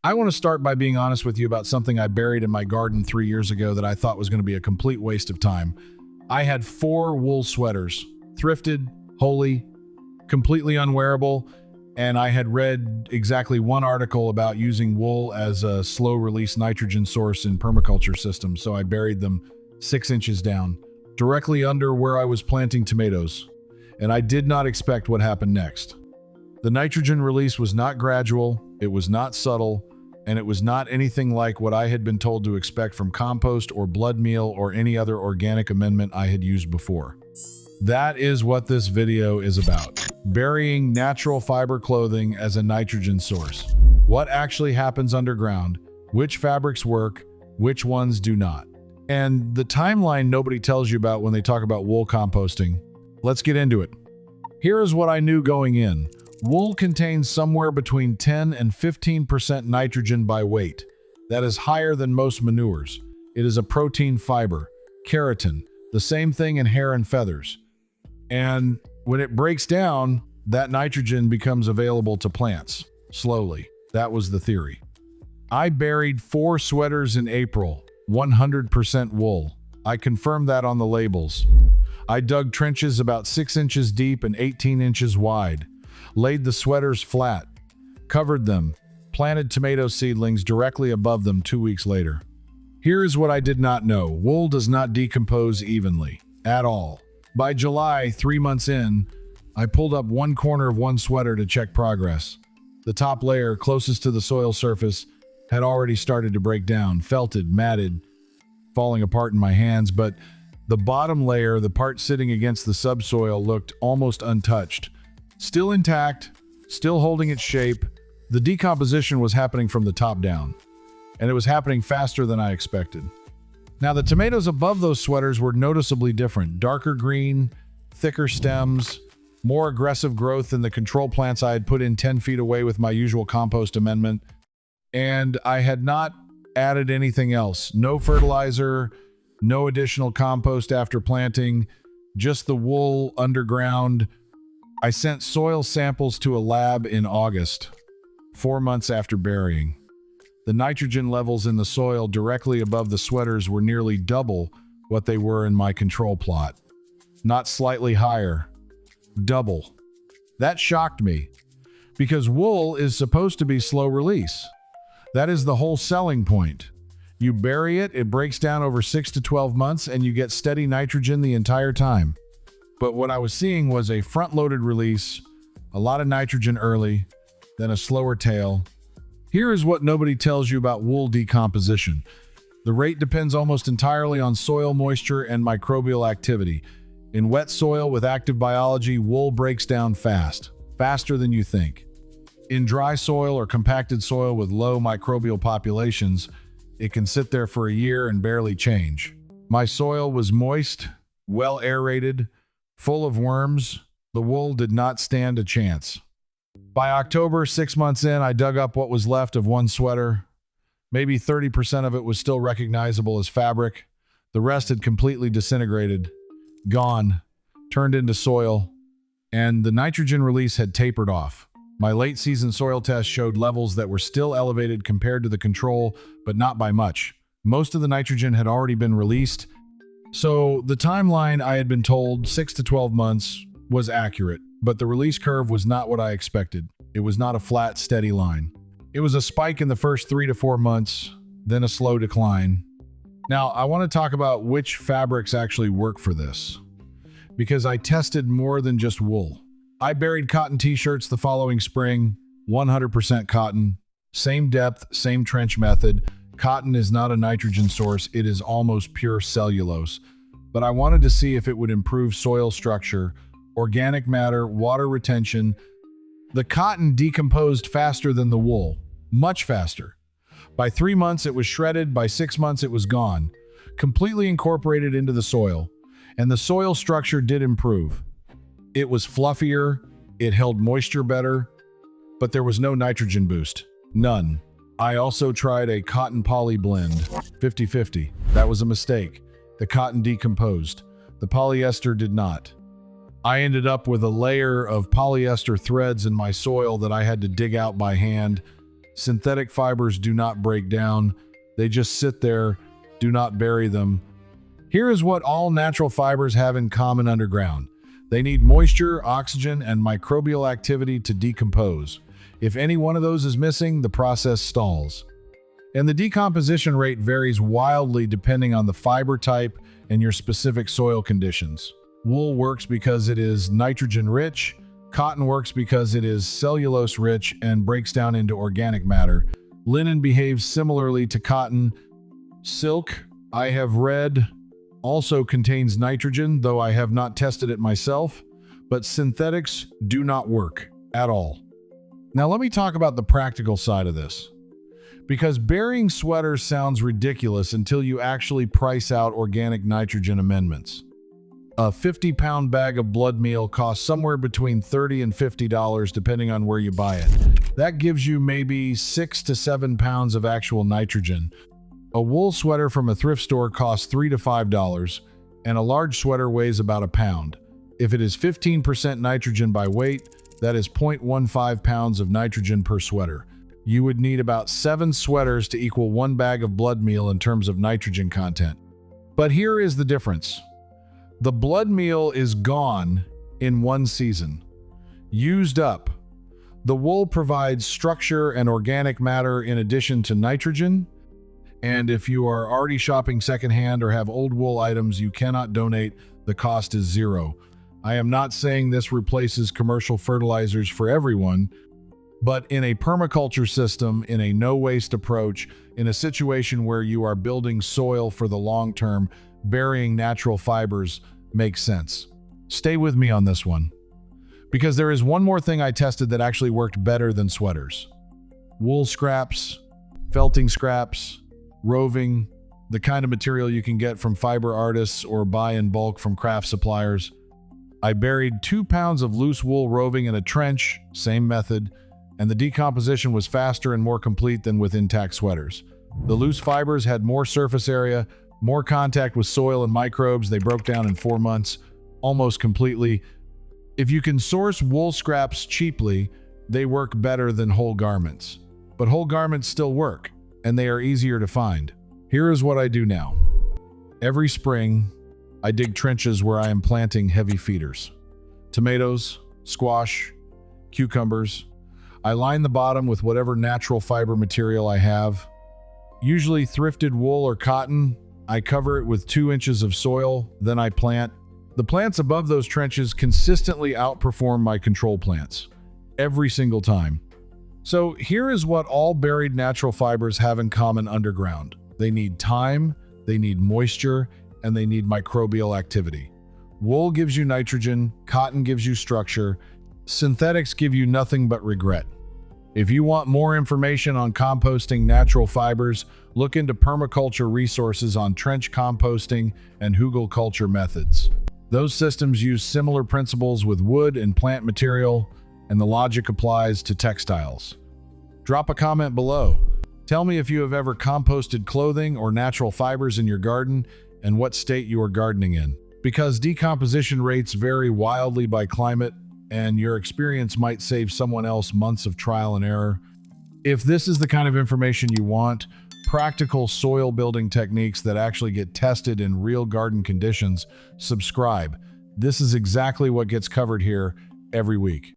I want to start by being honest with you about something I buried in my garden 3 years ago that I thought was going to be a complete waste of time. I had 4 wool sweaters, thrifted, wholly, completely unwearable, and I had read exactly one article about using wool as a slow-release nitrogen source in permaculture systems, so I buried them 6 inches down, directly under where I was planting tomatoes, and I did not expect what happened next. The nitrogen release was not gradual, it was not subtle, and it was not anything like what I had been told to expect from compost or blood meal or any other organic amendment I had used before. That is what this video is about. Burying natural fiber clothing as a nitrogen source. What actually happens underground, which fabrics work, which ones do not. And the timeline nobody tells you about when they talk about wool composting. Let's get into it. Here is what I knew going in. Wool contains somewhere between 10 and 15% nitrogen by weight. That is higher than most manures. It is a protein fiber, keratin, the same thing in hair and feathers. And when it breaks down, that nitrogen becomes available to plants, slowly. That was the theory. I buried 4 sweaters in April, 100% wool. I confirmed that on the labels. I dug trenches about 6 inches deep and 18 inches wide. Laid the sweaters flat, covered them, planted tomato seedlings directly above them 2 weeks later. Here is what I did not know. Wool does not decompose evenly, at all. By July, 3 months in, I pulled up one corner of one sweater to check progress. The top layer, closest to the soil surface, had already started to break down, felted, matted, falling apart in my hands, but the bottom layer, the part sitting against the subsoil, looked almost untouched. Still intact, still holding its shape. The decomposition was happening from the top down, and it was happening faster than I expected. Now, the tomatoes above those sweaters were noticeably different. Darker green, thicker stems, more aggressive growth than the control plants I had put in 10 feet away with my usual compost amendment. And I had not added anything else. No fertilizer, no additional compost after planting, just the wool underground. I sent soil samples to a lab in August, 4 months after burying. The nitrogen levels in the soil directly above the sweaters were nearly double what they were in my control plot. Not slightly higher, double. That shocked me, because wool is supposed to be slow release. That is the whole selling point. You bury it, it breaks down over 6 to 12 months, and you get steady nitrogen the entire time. But what I was seeing was a front-loaded release, a lot of nitrogen early, then a slower tail. Here is what nobody tells you about wool decomposition. The rate depends almost entirely on soil moisture and microbial activity. In wet soil with active biology, wool breaks down fast, faster than you think. In dry soil or compacted soil with low microbial populations, it can sit there for a year and barely change. My soil was moist, well aerated, full of worms. The wool did not stand a chance. By October, 6 months in, I dug up what was left of one sweater. Maybe 30% of it was still recognizable as fabric. The rest had completely disintegrated, gone, turned into soil, and the nitrogen release had tapered off. My late season soil test showed levels that were still elevated compared to the control, but not by much. Most of the nitrogen had already been released. So the timeline I had been told, 6 to 12 months, was accurate, but the release curve was not what I expected. It was not a flat, steady line. It was a spike in the first 3 to 4 months, then a slow decline. Now, I want to talk about which fabrics actually work for this, because I tested more than just wool. I buried cotton t-shirts the following spring, 100% cotton, same depth, same trench method. Cotton is not a nitrogen source, it is almost pure cellulose. But I wanted to see if it would improve soil structure, organic matter, water retention. The cotton decomposed faster than the wool, much faster. By 3 months it was shredded, by 6 months it was gone, completely incorporated into the soil. And the soil structure did improve. It was fluffier, it held moisture better, but there was no nitrogen boost, none. I also tried a cotton poly blend, 50-50. That was a mistake. The cotton decomposed. The polyester did not. I ended up with a layer of polyester threads in my soil that I had to dig out by hand. Synthetic fibers do not break down. They just sit there. Do not bury them. Here is what all natural fibers have in common underground. They need moisture, oxygen, and microbial activity to decompose. If any one of those is missing, the process stalls. And the decomposition rate varies wildly depending on the fiber type and your specific soil conditions. Wool works because it is nitrogen-rich. Cotton works because it is cellulose-rich and breaks down into organic matter. Linen behaves similarly to cotton. Silk, I have read, also contains nitrogen, though I have not tested it myself, but synthetics do not work at all. Now let me talk about the practical side of this. Because burying sweaters sounds ridiculous until you actually price out organic nitrogen amendments. A 50-pound bag of blood meal costs somewhere between $30 and $50 depending on where you buy it. That gives you maybe 6 to 7 pounds of actual nitrogen. A wool sweater from a thrift store costs $3 to $5, and a large sweater weighs about a pound. If it is 15% nitrogen by weight, that is 0.15 pounds of nitrogen per sweater. You would need about 7 sweaters to equal 1 bag of blood meal in terms of nitrogen content. But here is the difference. The blood meal is gone in one season. Used up. The wool provides structure and organic matter in addition to nitrogen. And if you are already shopping secondhand or have old wool items you cannot donate, the cost is zero. I am not saying this replaces commercial fertilizers for everyone, but in a permaculture system, in a no-waste approach, in a situation where you are building soil for the long term, burying natural fibers makes sense. Stay with me on this one, because there is one more thing I tested that actually worked better than sweaters. Wool scraps, felting scraps, roving, the kind of material you can get from fiber artists or buy in bulk from craft suppliers. I buried 2 pounds of loose wool roving in a trench, same method, and the decomposition was faster and more complete than with intact sweaters. The loose fibers had more surface area, more contact with soil and microbes. They broke down in 4 months, almost completely. If you can source wool scraps cheaply, they work better than whole garments. But whole garments still work, and they are easier to find. Here is what I do now. Every spring, I dig trenches where I am planting heavy feeders. Tomatoes, squash, cucumbers. I line the bottom with whatever natural fiber material I have. Usually thrifted wool or cotton. I cover it with 2 inches of soil, then I plant. The plants above those trenches consistently outperform my control plants, every single time. So here is what all buried natural fibers have in common underground. They need time, they need moisture, and they need microbial activity. Wool gives you nitrogen, cotton gives you structure, synthetics give you nothing but regret. If you want more information on composting natural fibers, look into permaculture resources on trench composting and hugelkultur methods. Those systems use similar principles with wood and plant material, and the logic applies to textiles. Drop a comment below. Tell me if you have ever composted clothing or natural fibers in your garden and what state you are gardening in. Because decomposition rates vary wildly by climate, and your experience might save someone else months of trial and error. If this is the kind of information you want, practical soil building techniques that actually get tested in real garden conditions, subscribe. This is exactly what gets covered here every week.